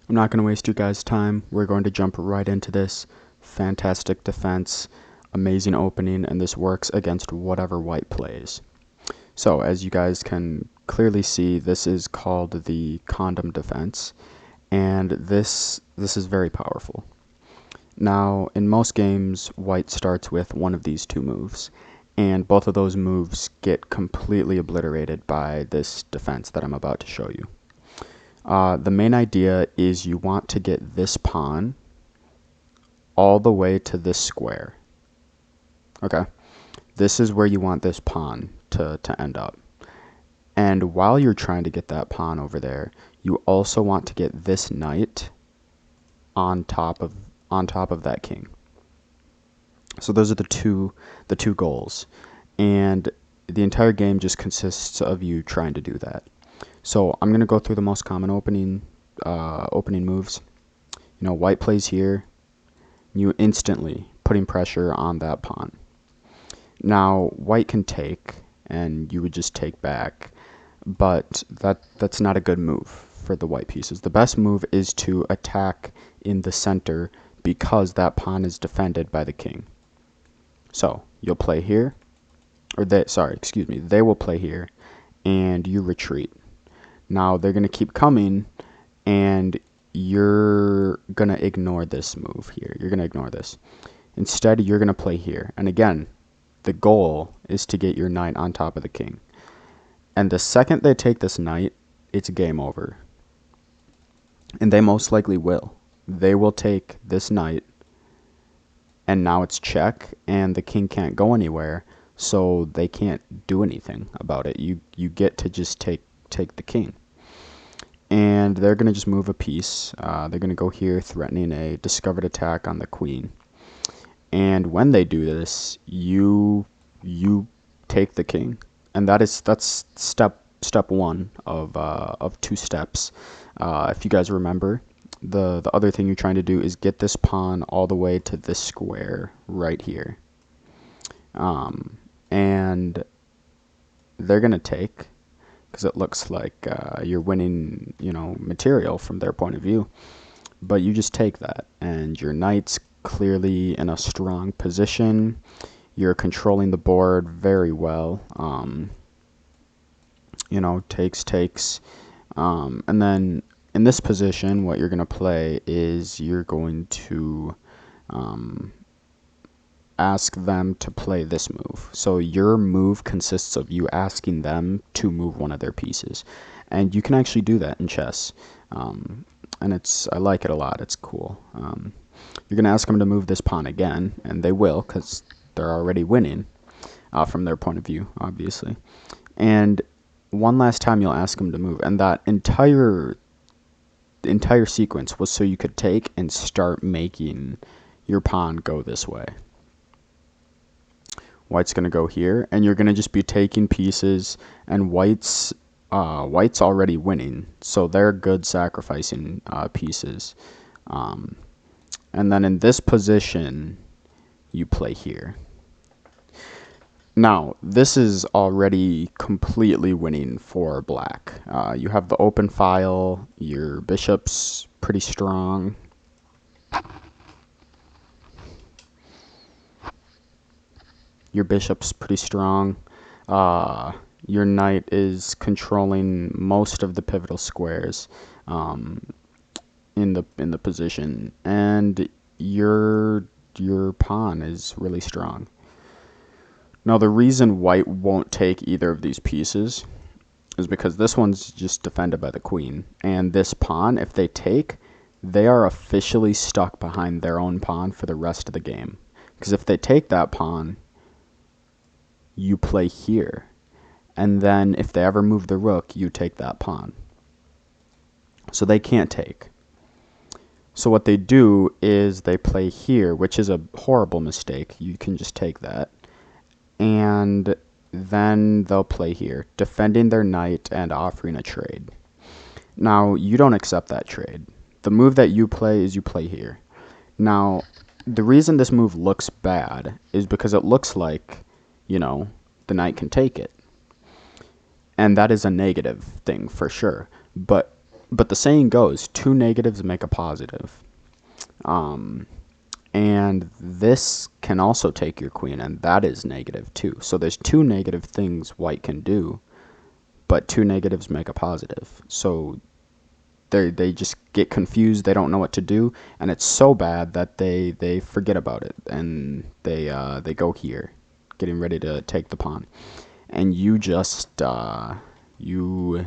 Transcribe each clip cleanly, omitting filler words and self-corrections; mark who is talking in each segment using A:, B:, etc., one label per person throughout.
A: I'm not going to waste you guys' time. We're going to jump right into this. Fantastic defense, amazing opening, and this works against whatever white plays. So, as you guys can clearly see, this is called the condom defense, and this is very powerful. Now, in most games, white starts with one of these two moves, and both of those moves get completely obliterated by this defense that I'm about to show you. The main idea is you want to get this pawn all the way to this square. Okay, this is where you want this pawn to end up. And while you're trying to get that pawn over there, you also want to get this knight on top of that king. So those are the two goals, and the entire game just consists of you trying to do that. So I'm gonna go through the most common opening moves. You know, white plays here, you instantly putting pressure on that pawn. Now white can take, and you would just take back, but that's not a good move for the white pieces. The best move is to attack in the center because that pawn is defended by the king. So you'll play here, or they will play here, and you retreat. Now they're going to keep coming, and you're going to ignore this move here. You're going to ignore this. Instead, you're going to play here. And again, the goal is to get your knight on top of the king. And the second they take this knight, it's game over. And they most likely will. They will take this knight, and now it's check, and the king can't go anywhere, so they can't do anything about it. You get to just take the king. And they're going to just move a piece. They're going to go here, threatening a discovered attack on the queen. And when they do this, you take the king. And that's step one of two steps. If you guys remember, the other thing you're trying to do is get this pawn all the way to this square right here. And they're going to take, because it looks like you're winning, material from their point of view. But you just take that, and your knight's clearly in a strong position. You're controlling the board very well. Takes. And then in this position, what you're going to play is you're going to ask them to play this move. So your move consists of you asking them to move one of their pieces. And you can actually do that in chess. And I like it a lot. It's cool. You're going to ask them to move this pawn again, and they will, because they're already winning from their point of view, obviously. And one last time you'll ask them to move, and that entire sequence was so you could take and start making your pawn go this way. White's going to go here, and you're going to just be taking pieces, and white's already winning, so they're good sacrificing pieces. And then in this position, you play here. Now, this is already completely winning for black. You have the open file, your bishop's pretty strong. Your knight is controlling most of the pivotal squares in the position, and your pawn is really strong. Now, the reason white won't take either of these pieces is because this one's just defended by the queen, and this pawn, if they take, they are officially stuck behind their own pawn for the rest of the game. Because if they take that pawn, you play here, and then if they ever move the rook, you take that pawn. So they can't take. So what they do is they play here, which is a horrible mistake. You can just take that. And then they'll play here, defending their knight and offering a trade. Now, you don't accept that trade. The move that you play is you play here. Now, the reason this move looks bad is because it looks like, the knight can take it. And that is a negative thing for sure. But But the saying goes, two negatives make a positive. And this can also take your queen, and that is negative too. So there's two negative things white can do, but two negatives make a positive. So they just get confused, they don't know what to do, and it's so bad that they forget about it, and they go here, getting ready to take the pawn. And you just you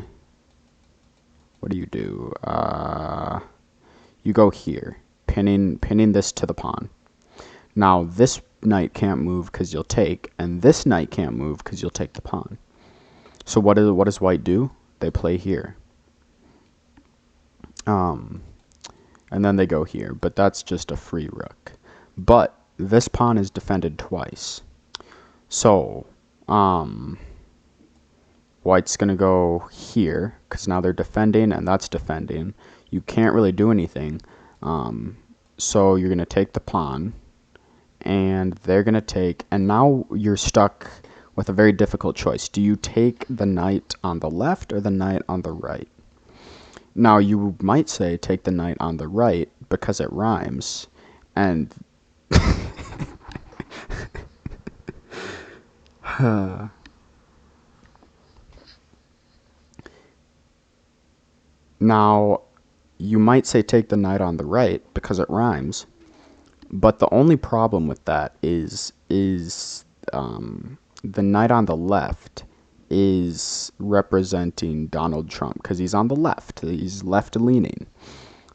A: what do? You go here, pinning this to the pawn. Now this knight can't move because you'll take, and this knight can't move because you'll take the pawn. So what does white do? They play here. And then they go here, but that's just a free rook. But this pawn is defended twice. So, white's going to go here, because now they're defending, and that's defending. You can't really do anything. So you're going to take the pawn, and they're going to take, and now you're stuck with a very difficult choice. Do you take the knight on the left or the knight on the right? Now, you might say take the knight on the right because it rhymes, and now you might say take the knight on the right because it rhymes, but the only problem with that is the knight on the left is representing Donald Trump because he's on the left. He's left leaning.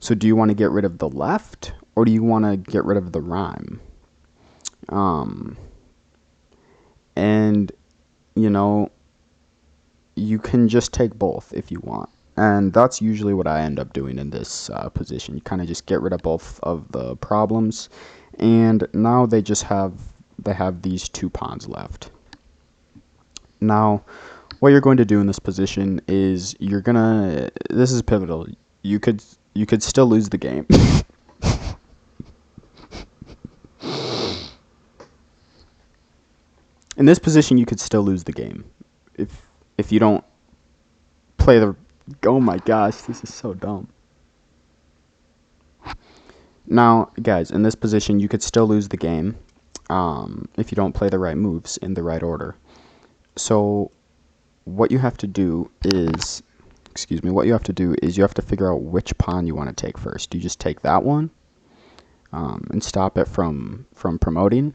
A: So do you want to get rid of the left or do you want to get rid of the rhyme? And you know, you can just take both if you want. And that's usually what I end up doing in this position. You kind of just get rid of both of the problems, and now they have these two pawns left. Now, what you're going to do in this position is this is pivotal. You could still lose the game. In this position, you could still lose the game if you don't play the. Oh my gosh, this is so dumb. Now, guys, in this position, you could still lose the game if you don't play the right moves in the right order. So what you have to do is, you have to figure out which pawn you want to take first. Do you just take that one and stop it from promoting?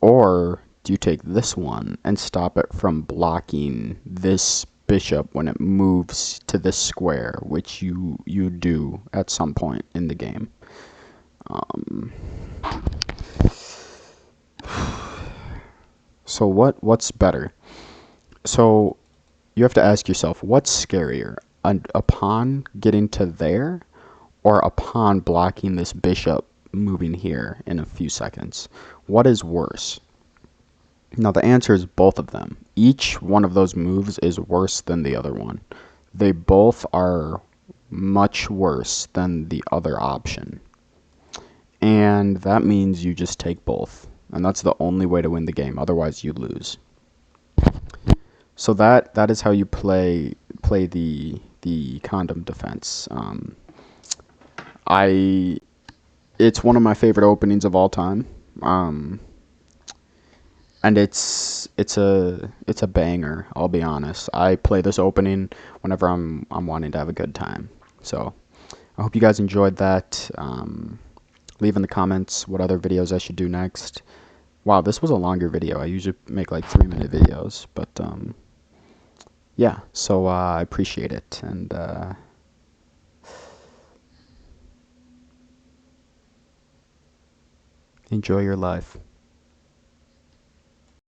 A: Or do you take this one and stop it from blocking this bishop when it moves to this square, which you do at some point in the game? So what's better? So you have to ask yourself, what's scarier, a pawn getting to there, or a pawn blocking this bishop moving here in a few seconds? What is worse? Now the answer is both of them. Each one of those moves is worse than the other one. They both are much worse than the other option. And that means you just take both. And that's the only way to win the game. Otherwise you lose. So that is how you play the condom defense. It's one of my favorite openings of all time. And it's a banger, I'll be honest. I play this opening whenever I'm wanting to have a good time. So I hope you guys enjoyed that. Leave in the comments what other videos I should do next. Wow, this was a longer video. I usually make like 3-minute videos, but yeah, so I appreciate it, and enjoy your life.